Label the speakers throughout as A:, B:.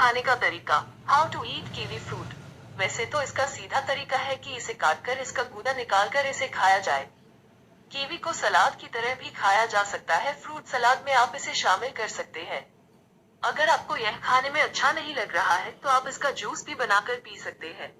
A: खाने का तरीका। How to eat kiwi fruit. वैसे तो इसका सीधा तरीका है कि इसे काटकर इसका गूदा निकालकर इसे खाया जाए। कीवी को सलाद की तरह भी खाया जा सकता है। फ्रूट सलाद में आप इसे शामिल कर सकते हैं। अगर आपको यह खाने में अच्छा नहीं लग रहा है तो आप इसका जूस भी बनाकर पी सकते हैं।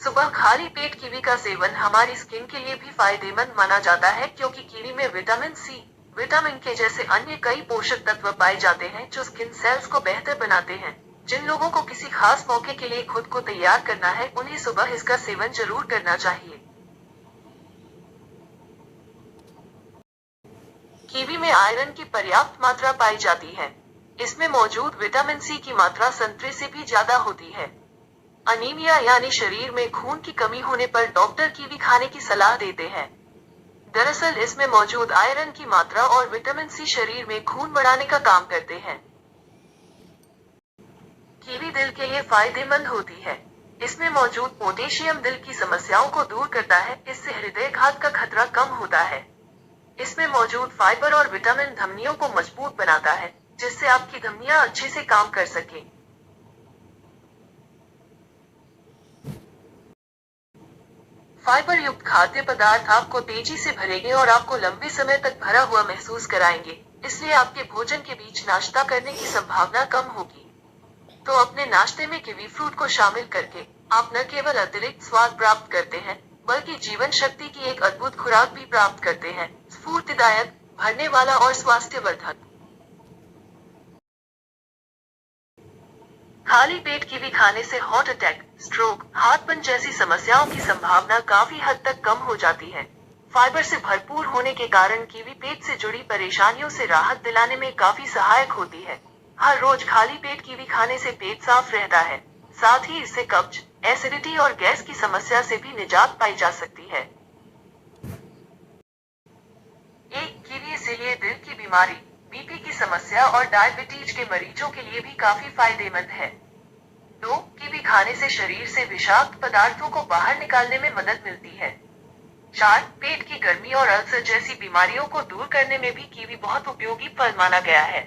A: सुबह खाली पेट कीवी का सेवन हमारी स्किन के लिए भी फायदेमंद माना जाता है, क्योंकि कीवी में विटामिन सी, विटामिन के जैसे अन्य कई पोषक तत्व पाए जाते हैं जो स्किन सेल्स को बेहतर बनाते हैं। जिन लोगों को किसी खास मौके के लिए खुद को तैयार करना है, उन्हें सुबह इसका सेवन जरूर करना चाहिए। कीवी में आयरन की पर्याप्त मात्रा पाई जाती है। इसमें मौजूद विटामिन सी की मात्रा संतरे से भी ज्यादा होती है। अनीमिया यानी शरीर में खून की कमी होने पर डॉक्टर कीवी खाने की सलाह देते हैं। दरअसल इसमें मौजूद आयरन की मात्रा और विटामिन सी शरीर में खून बढ़ाने का काम करते हैं। कीवी दिल के लिए फायदेमंद होती है। इसमें मौजूद पोटेशियम दिल की समस्याओं को दूर करता है, इससे हृदयघात का खतरा कम होता है। इसमें मौजूद फाइबर और विटामिन धमनियों को मजबूत बनाता है, जिससे आपकी धमनियां अच्छे से काम कर सके। फाइबर युक्त खाद्य पदार्थ आपको तेजी से भरेंगे और आपको लंबे समय तक भरा हुआ महसूस कराएंगे, इसलिए आपके भोजन के बीच नाश्ता करने की संभावना कम होगी। तो अपने नाश्ते में कीवी फ्रूट को शामिल करके आप न केवल अतिरिक्त स्वाद प्राप्त करते हैं, बल्कि जीवन शक्ति की एक अद्भुत खुराक भी प्राप्त करते हैं। स्फूर्तिदायक, भरने वाला और स्वास्थ्यवर्धक। खाली पेट कीवी खाने से हार्ट अटैक, स्ट्रोक, हार्टबर्न जैसी समस्याओं की संभावना काफी हद तक कम हो जाती है। फाइबर से भरपूर होने के कारण कीवी पेट से जुड़ी परेशानियों से राहत दिलाने में काफी सहायक होती है। हर रोज खाली पेट कीवी खाने से पेट साफ रहता है। साथ ही इससे कब्ज, एसिडिटी और गैस की समस्या से भी निजात पाई जा सकती है। एक कीवी इसीलिए दिल की बीमारी, बीपी की समस्या और डायबिटीज के मरीजों के लिए भी काफी फायदेमंद है। 2. कीवी खाने से शरीर से विषाक्त पदार्थों को बाहर निकालने में मदद मिलती है। 4. पेट की गर्मी और अल्सर जैसी बीमारियों को दूर करने में भी कीवी बहुत उपयोगी फल माना गया है।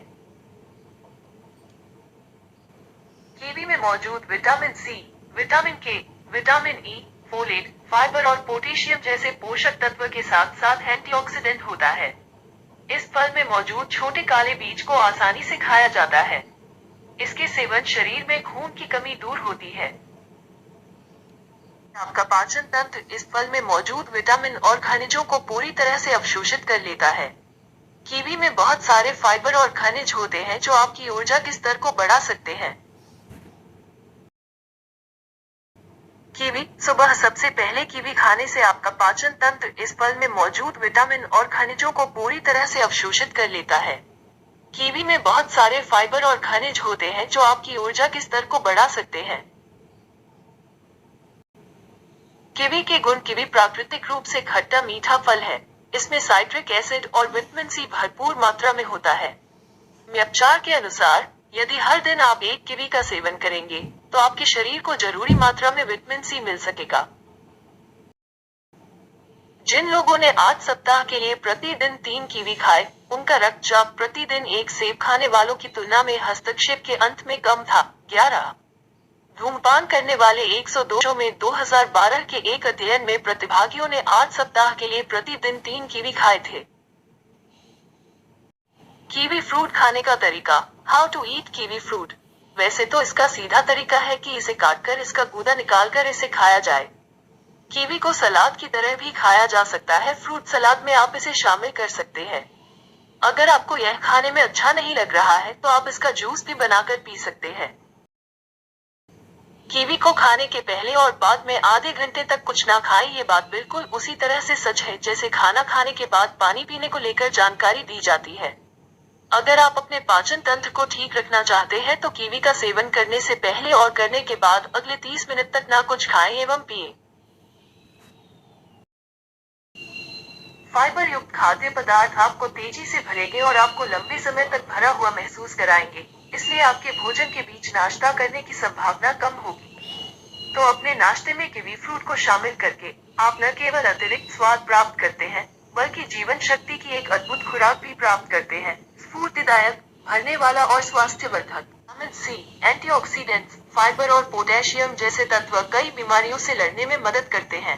A: कीवी में मौजूद विटामिन सी, विटामिन के, विटामिन ई, फोलेट, फाइबर और पोटेशियम जैसे पोषक तत्व के साथ साथ एंटीऑक्सीडेंट होता है। इस फल में मौजूद छोटे काले बीज को आसानी से खाया जाता है। इसके सेवन शरीर में खून की कमी दूर होती है। आपका पाचन तंत्र इस फल में मौजूद विटामिन और खनिजों को पूरी तरह से अवशोषित कर लेता है। कीवी में बहुत सारे फाइबर और खनिज होते हैं जो आपकी ऊर्जा के स्तर को बढ़ा सकते हैं। कीवी। सुबह सबसे पहले कीवी खाने से आपका पाचन तंत्र इस फल में मौजूद विटामिन और खनिजों को पूरी तरह से अवशोषित कर लेता है। कीवी में बहुत सारे फाइबर और खनिज होते हैं जो आपकी ऊर्जा के स्तर को बढ़ा सकते हैं। कीवी के गुण। कीवी प्राकृतिक रूप से खट्टा मीठा फल है। इसमें साइट्रिक एसिड और विटामिन सी भरपूर मात्रा में होता है। उपचार के अनुसार यदि हर दिन आप एक कीवी का सेवन करेंगे तो आपके शरीर को जरूरी मात्रा में विटामिन सी मिल सकेगा। जिन लोगों ने 8 सप्ताह के लिए प्रतिदिन 3 कीवी खाए, उनका रक्तचाप प्रतिदिन एक सेब खाने वालों की तुलना में हस्तक्षेप के अंत में कम था। 11. धूम्रपान करने वाले 102 में 2012 के एक अध्ययन में प्रतिभागियों ने 8 सप्ताह के लिए प्रतिदिन 3 कीवी खाए थे। कीवी फ्रूट खाने का तरीका। How to eat kiwi fruit. वैसे तो इसका सीधा तरीका है कि इसे काटकर इसका गूदा निकालकर इसे खाया जाए। कीवी को सलाद की तरह भी खाया जा सकता है। फ्रूट सलाद में आप इसे शामिल कर सकते हैं। अगर आपको यह खाने में अच्छा नहीं लग रहा है तो आप इसका जूस भी बनाकर पी सकते हैं। कीवी को खाने के पहले और बाद में आधे घंटे तक कुछ ना खाएं। ये बात बिल्कुल उसी तरह से सच है जैसे खाना खाने के बाद पानी पीने को लेकर जानकारी दी जाती है। अगर आप अपने पाचन तंत्र को ठीक रखना चाहते हैं तो कीवी का सेवन करने से पहले और करने के बाद अगले 30 मिनट तक ना कुछ खाएं एवं पिएं। फाइबर युक्त खाद्य पदार्थ आपको तेजी से भरेंगे और आपको लंबे समय तक भरा हुआ महसूस कराएंगे, इसलिए आपके भोजन के बीच नाश्ता करने की संभावना कम होगी। तो अपने नाश्ते में कीवी फ्रूट को शामिल करके आप न केवल अतिरिक्त स्वाद प्राप्त करते हैं, बल्कि जीवन शक्ति की एक अद्भुत खुराक भी प्राप्त करते हैं। स्फूर्तिदायक, भरने वाला और स्वास्थ्यवर्धक। विटामिन सी एंटीऑक्सीडेंट्स, फाइबर और पोटेशियम जैसे तत्व कई बीमारियों से लड़ने में मदद करते हैं।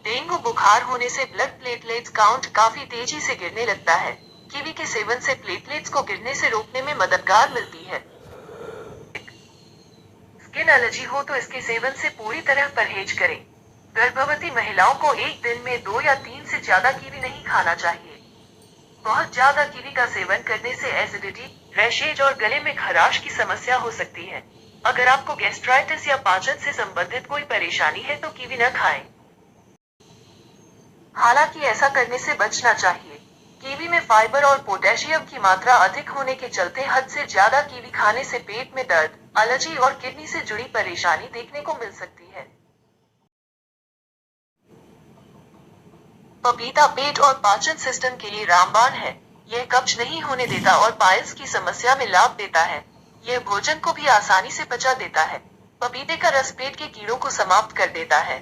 A: डेंगू बुखार होने से ब्लड प्लेटलेट्स काउंट काफी तेजी से गिरने लगता है। कीवी के सेवन से प्लेटलेट्स को गिरने से रोकने में मददगार मिलती है। स्किन एलर्जी हो तो इसके सेवन से पूरी तरह परहेज करें। गर्भवती महिलाओं को एक दिन में 2 या 3 से ज्यादा कीवी नहीं खाना चाहिए। बहुत ज्यादा कीवी का सेवन करने से एसिडिटी, रैशेज और गले में खराश की समस्या हो सकती है। अगर आपको गैस्ट्राइटिस या पाचन से संबंधित कोई परेशानी है तो कीवी न खाएं। हालांकि ऐसा करने से बचना चाहिए। कीवी में फाइबर और पोटेशियम की मात्रा अधिक होने के चलते हद से ज्यादा कीवी खाने से पेट में दर्द, एलर्जी और किडनी से जुड़ी परेशानी देखने को मिल सकती है। पपीता पेट और पाचन सिस्टम के लिए रामबाण है। यह कब्ज नहीं होने देता और पाइल्स की समस्या में लाभ देता है। यह भोजन को भी आसानी से पचा देता है। पपीते का रस पेट के कीड़ों को समाप्त कर देता है।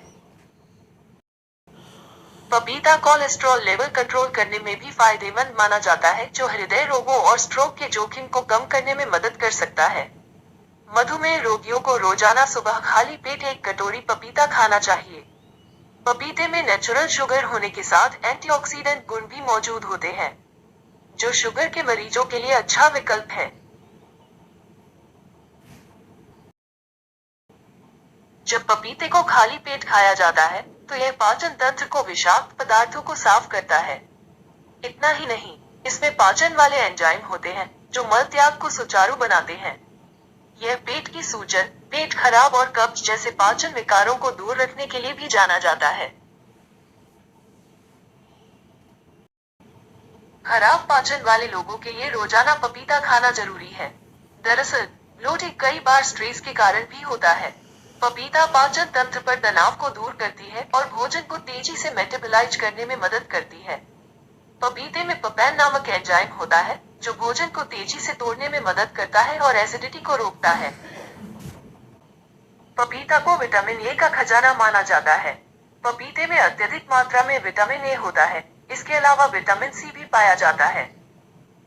A: पपीता कोलेस्ट्रॉल लेवल कंट्रोल करने में भी फायदेमंद माना जाता है, जो हृदय रोगों और स्ट्रोक के जोखिम को कम करने में मदद कर सकता है। मधुमेह रोगियों को रोजाना सुबह खाली पेट 1 कटोरी पपीता खाना चाहिए। पपीते में नेचुरल शुगर होने के साथ एंटीऑक्सीडेंट गुण भी मौजूद होते हैं, जो शुगर के मरीजों के लिए अच्छा विकल्प है। जब पपीते को खाली पेट खाया जाता है तो यह पाचन तंत्र को विषाक्त पदार्थों को साफ करता है। इतना ही नहीं, इसमें पाचन वाले एंजाइम होते हैं जो मल त्याग को सुचारू बनाते हैं। यह पेट की सूजन, पेट खराब और कब्ज जैसे पाचन विकारों को दूर रखने के लिए भी जाना जाता है। खराब पाचन वाले लोगों के लिए रोजाना पपीता खाना जरूरी है। दरअसल ब्लोटिंग कई बार स्ट्रेस के कारण भी होता है। पपीता पाचन तंत्र पर तनाव को दूर करती है और भोजन को तेजी से मेटाबोलाइज करने में मदद करती है। पपीते में पपैन नामक एंजाइम होता है जो भोजन को तेजी से तोड़ने में मदद करता है और एसिडिटी को रोकता है। पपीता को विटामिन ए का खजाना माना जाता है। पपीते में अत्यधिक मात्रा में विटामिन ए होता है। इसके अलावा विटामिन सी भी पाया जाता है।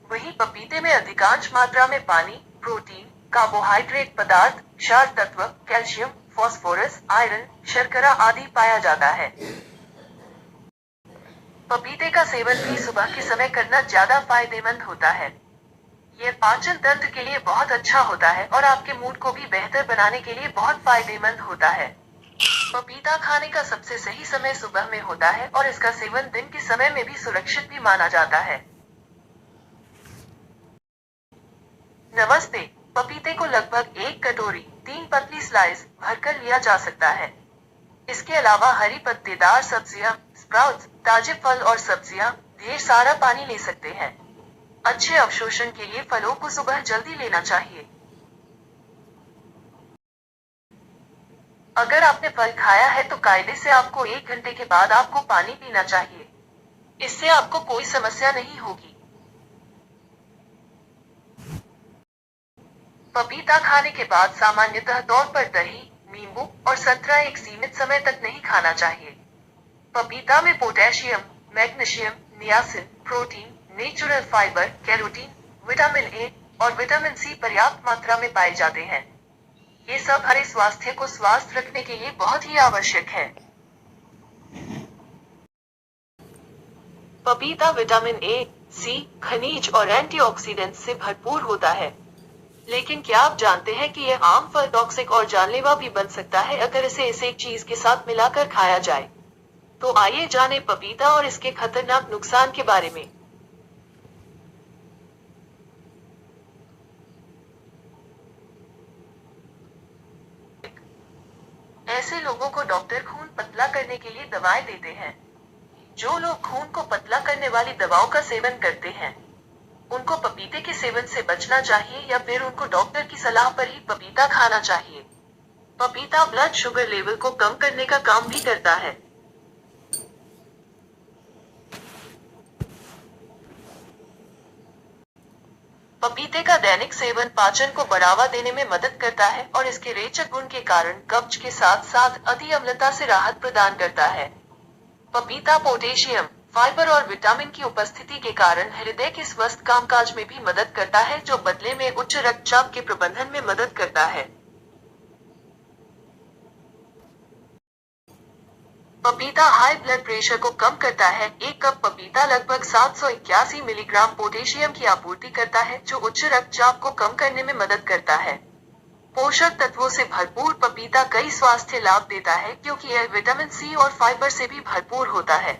A: वहीं पपीते में अधिकांश मात्रा में पानी, प्रोटीन, कार्बोहाइड्रेट पदार्थ, क्षार तत्व, कैल्शियम, फास्फोरस, आयरन, शर्करा आदि पाया जाता है। पपीते का सेवन भी सुबह के समय करना ज्यादा फायदेमंद होता है। यह पाचन तंत्र के लिए बहुत अच्छा होता है और आपके मूड को भी बेहतर बनाने के लिए बहुत फायदेमंद होता है। पपीता खाने का सबसे सही समय सुबह में होता है और इसका सेवन दिन के समय में भी सुरक्षित भी माना जाता है। नमस्ते। पपीते को लगभग 1 कटोरी 3 पतली स्लाइस भरकर लिया जा सकता है। इसके अलावा हरी पत्तेदार सब्जियां, स्प्राउट्स, ताजे फल और सब्जियां, ढेर सारा पानी ले सकते हैं। अच्छे अवशोषण के लिए फलों को सुबह जल्दी लेना चाहिए। अगर आपने फल खाया है तो कायदे से आपको 1 घंटे के बाद आपको पानी पीना चाहिए। इससे आपको कोई समस्या नहीं होगी। पपीता खाने के बाद सामान्यतः तौर पर दही, नींबू और संतरा एक सीमित समय तक नहीं खाना चाहिए। पपीता में potassium, magnesium, niacin, protein, natural fibre, carotene, vitamin A और विटामिन सी पर्याप्त मात्रा में पाए जाते हैं। ये सब हमारे स्वास्थ्य को स्वस्थ रखने के लिए बहुत ही आवश्यक है। पपीता विटामिन ए, सी, खनिज और एंटीऑक्सीडेंट्स से भरपूर होता है। लेकिन क्या आप जानते हैं कि यह आम फल टॉक्सिक और जानलेवा भी बन सकता है अगर इसे एक चीज के साथ मिलाकर खाया जाए? तो आइए जानें पपीता और इसके खतरनाक नुकसान के बारे में। ऐसे लोगों को डॉक्टर खून पतला करने के लिए दवाएं देते हैं। जो लोग खून को पतला करने वाली दवाओं का सेवन करते हैं, उनको पपीते के सेवन से बचना चाहिए या फिर उनको डॉक्टर की सलाह पर ही पपीता खाना चाहिए। पपीता ब्लड शुगर लेवल को कम करने का काम भी करता है। पपीते का दैनिक सेवन पाचन को बढ़ावा देने में मदद करता है और इसके रेचक गुण के कारण कब्ज के साथ साथ अति अम्लता से राहत प्रदान करता है। पपीता पोटेशियम, फाइबर और विटामिन की उपस्थिति के कारण हृदय के स्वस्थ कामकाज में भी मदद करता है, जो बदले में उच्च रक्तचाप के प्रबंधन में मदद करता है। पपीता हाई ब्लड प्रेशर को कम करता है। एक कप पपीता लगभग 781 मिलीग्राम पोटेशियम की आपूर्ति करता है, जो उच्च रक्तचाप को कम करने में मदद करता है। पोषक तत्वों से भरपूर पपीता कई स्वास्थ्य लाभ देता है, क्योंकि यह विटामिन सी और फाइबर से भी भरपूर होता है।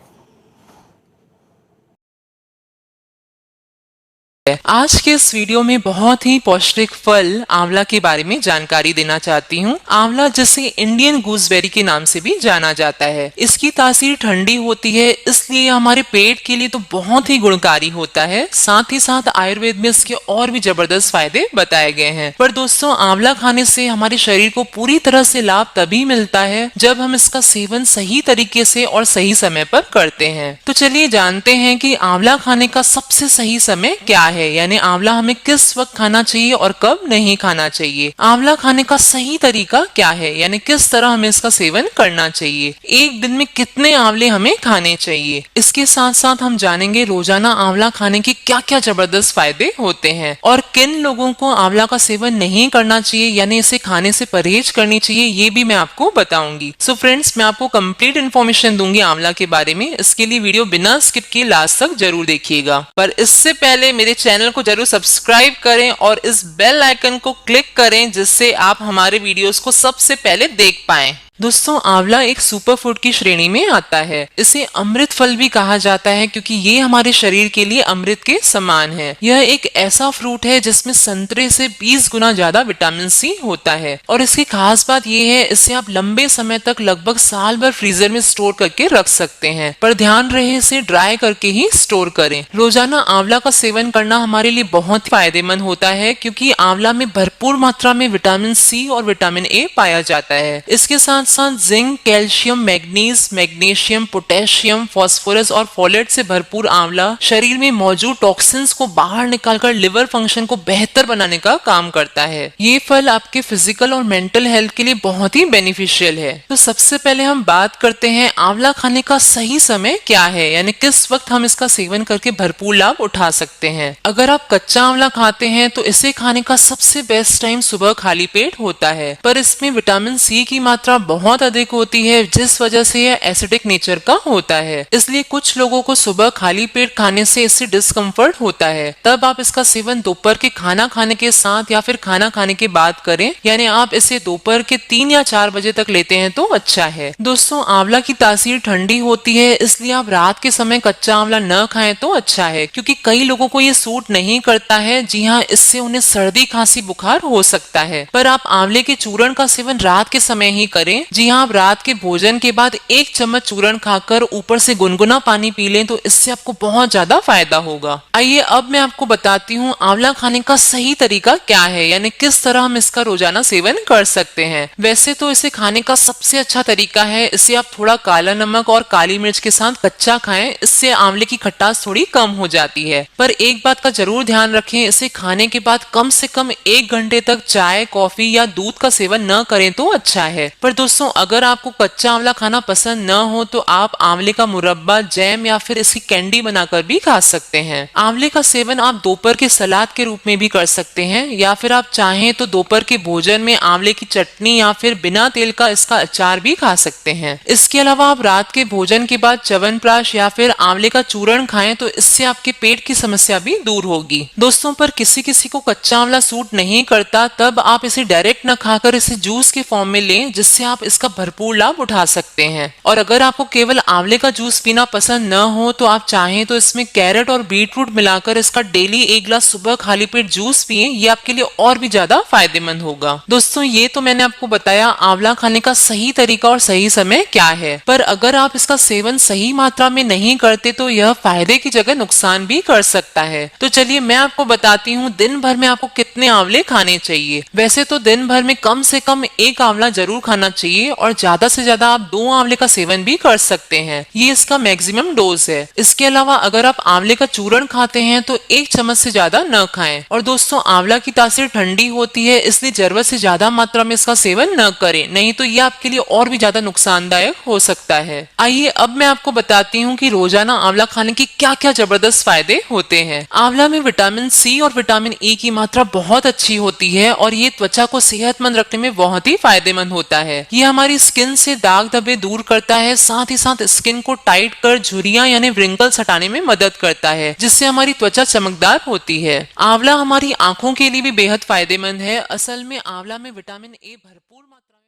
B: आज के इस वीडियो में बहुत ही पौष्टिक फल आंवला के बारे में जानकारी देना चाहती हूँ। आंवला जिसे इंडियन गूसबेरी के नाम से भी जाना जाता है, इसकी तासीर ठंडी होती है, इसलिए हमारे पेट के लिए तो बहुत ही गुणकारी होता है। साथ ही साथ आयुर्वेद में इसके और भी जबरदस्त फायदे बताए गए हैं। पर दोस्तों, आंवला खाने से हमारे शरीर को पूरी तरह से लाभ तभी मिलता है जब हम इसका सेवन सही तरीके से और सही समय पर करते हैं। तो चलिए जानते हैं कि आंवला खाने का सबसे सही समय क्या है, यानी आंवला हमें किस वक्त खाना चाहिए और कब नहीं खाना चाहिए। आंवला खाने का सही तरीका क्या है, यानी किस तरह हमें इसका सेवन करना चाहिए। एक दिन में कितने आंवले हमें खाने चाहिए। इसके साथ साथ हम जानेंगे रोजाना आंवला खाने के क्या क्या जबरदस्त फायदे होते हैं और किन लोगों को आंवला का सेवन नहीं करना चाहिए, यानी इसे खाने से परहेज करनी चाहिए, ये भी मैं आपको बताऊंगी। सो फ्रेंड्स, मैं आपको कंप्लीट इन्फॉर्मेशन दूंगी आंवला के बारे में। इसके लिए वीडियो बिना स्किप किए लास्ट तक जरूर देखिएगा। पर इससे पहले मेरे चैनल को जरूर सब्सक्राइब करें और इस बेल आइकन को क्लिक करें, जिससे आप हमारे वीडियोस को सबसे पहले देख पाएं। दोस्तों, आंवला एक सुपर फूड की श्रेणी में आता है। इसे अमृत फल भी कहा जाता है, क्योंकि ये हमारे शरीर के लिए अमृत के समान है। यह एक ऐसा फ्रूट है जिसमें संतरे से 20 गुना ज्यादा विटामिन सी होता है। और इसकी खास बात यह है, इसे आप लंबे समय तक लगभग साल भर फ्रीजर में स्टोर करके रख सकते हैं, पर ध्यान रहे इसे ड्राई करके ही स्टोर करें। रोजाना आंवला का सेवन करना हमारे लिए बहुत फायदेमंद होता है, क्योंकि आंवला में भरपूर मात्रा में विटामिन सी और विटामिन ए पाया जाता है। इसके साथ zinc, calcium, manganese, magnesium, potassium, phosphorus और फोलेट से भरपूर आंवला शरीर में मौजूद टॉक्सिन्स को बाहर निकालकर लिवर फंक्शन को बेहतर बनाने का काम करता है। ये फल आपके फिजिकल और मेंटल हेल्थ के लिए बहुत ही बेनिफिशियल है। तो सबसे पहले हम बात करते हैं आंवला खाने का सही समय क्या है, यानी किस वक्त हम इसका सेवन करके भरपूर लाभ उठा सकते हैं। अगर आप कच्चा आंवला खाते हैं तो इसे खाने का सबसे बेस्ट टाइम सुबह खाली पेट होता है, पर इसमें विटामिन सी की मात्रा बहुत अधिक होती है, जिस वजह से यह एसिडिक नेचर का होता है। इसलिए कुछ लोगों को सुबह खाली पेट खाने से इससे डिस्कम्फर्ट होता है। तब आप इसका सेवन दोपहर के खाना खाने के साथ या फिर खाना खाने के बाद करें, यानी आप इसे दोपहर के 3 या 4 बजे तक लेते हैं तो अच्छा है। दोस्तों, आंवला की तासीर ठंडी होती है, इसलिए आप रात के समय कच्चा आंवला न खाएं तो अच्छा है, क्योंकि कई लोगों को ये सूट नहीं करता है। जी हाँ, इससे उन्हें सर्दी, खांसी, बुखार हो सकता है। पर आप आंवले के चूर्ण का सेवन रात के समय ही करें। जी हाँ, आप रात के भोजन के बाद 1 चम्मच चूर्ण खाकर ऊपर से गुनगुना पानी पी लें तो इससे आपको बहुत ज्यादा फायदा होगा। आइए अब मैं आपको बताती हूँ आंवला खाने का सही तरीका क्या है, यानी किस तरह हम इसका रोजाना सेवन कर सकते हैं। वैसे तो इसे खाने का सबसे अच्छा तरीका है, इसे आप थोड़ा काला नमक और काली मिर्च के साथ कच्चा खाएं, इससे आंवले की खटास थोड़ी कम हो जाती है। पर एक बात का जरूर ध्यान रखें, इसे खाने के बाद कम से कम 1 घंटे तक चाय, कॉफी या दूध का सेवन न करें तो अच्छा है। पर दोस्तों, अगर आपको कच्चा आंवला खाना पसंद न हो तो आप आंवले का मुरब्बा, जैम या फिर इसकी कैंडी बनाकर भी खा सकते हैं। आंवले का सेवन आप दोपहर के सलाद के रूप में भी कर सकते हैं, या फिर आप चाहें तो दोपहर के भोजन में आंवले की चटनी या फिर बिना तेल का इसका अचार भी खा सकते हैं। इसके अलावा आप रात के भोजन के बाद च्यवनप्राश या फिर आंवले का चूर्ण खाएं तो इससे आपके पेट की समस्या भी दूर होगी। दोस्तों, पर किसी किसी को कच्चा आंवला सूट नहीं करता, तब आप इसे डायरेक्ट न खाकर इसे जूस के फॉर्म में लें, जिससे आप इसका भरपूर लाभ उठा सकते हैं। और अगर आपको केवल आंवले का जूस पीना पसंद न हो तो आप चाहें तो इसमें कैरेट और बीटरूट मिलाकर इसका डेली 1 गिलास सुबह खाली पेट जूस पिए, ये आपके लिए और भी ज्यादा फायदेमंद होगा। दोस्तों, ये तो मैंने आपको बताया आंवला खाने का सही तरीका और सही समय क्या है, पर अगर आप इसका सेवन सही मात्रा में नहीं करते तो यह फायदे की जगह नुकसान भी कर सकता है। तो चलिए मैं आपको बताती हूँ दिन भर में आपको कितने आंवले खाने चाहिए। वैसे तो दिन भर में कम से कम 1 आंवला जरूर खाना चाहिए, चाहिए और ज्यादा से ज्यादा आप 2 आंवले का सेवन भी कर सकते हैं। ये इसका मैक्सिमम डोज है। इसके अलावा अगर आप आंवले का चूर्ण खाते हैं तो 1 चम्मच से ज्यादा न खाएं। और दोस्तों, आंवला की तासीर ठंडी होती है, इसलिए जरूरत से ज्यादा मात्रा में इसका सेवन न करें, नहीं तो ये आपके लिए और भी ज्यादा नुकसानदायक हो सकता है। आइए अब मैं आपको बताती हूँ कि रोजाना आंवला खाने के क्या क्या जबरदस्त फायदे होते हैं। आंवला में विटामिन सी और विटामिन ई की मात्रा बहुत अच्छी होती है और ये त्वचा को सेहतमंद रखने में बहुत ही फायदेमंद होता है। ये हमारी स्किन से दाग धब्बे दूर करता है, साथ ही साथ स्किन को टाइट कर झुर्रियां यानी व्रिंकल्स हटाने में मदद करता है, जिससे हमारी त्वचा चमकदार होती है। आंवला हमारी आंखों के लिए भी बेहद फायदेमंद है। असल में आंवला में विटामिन ए भरपूर मात्रा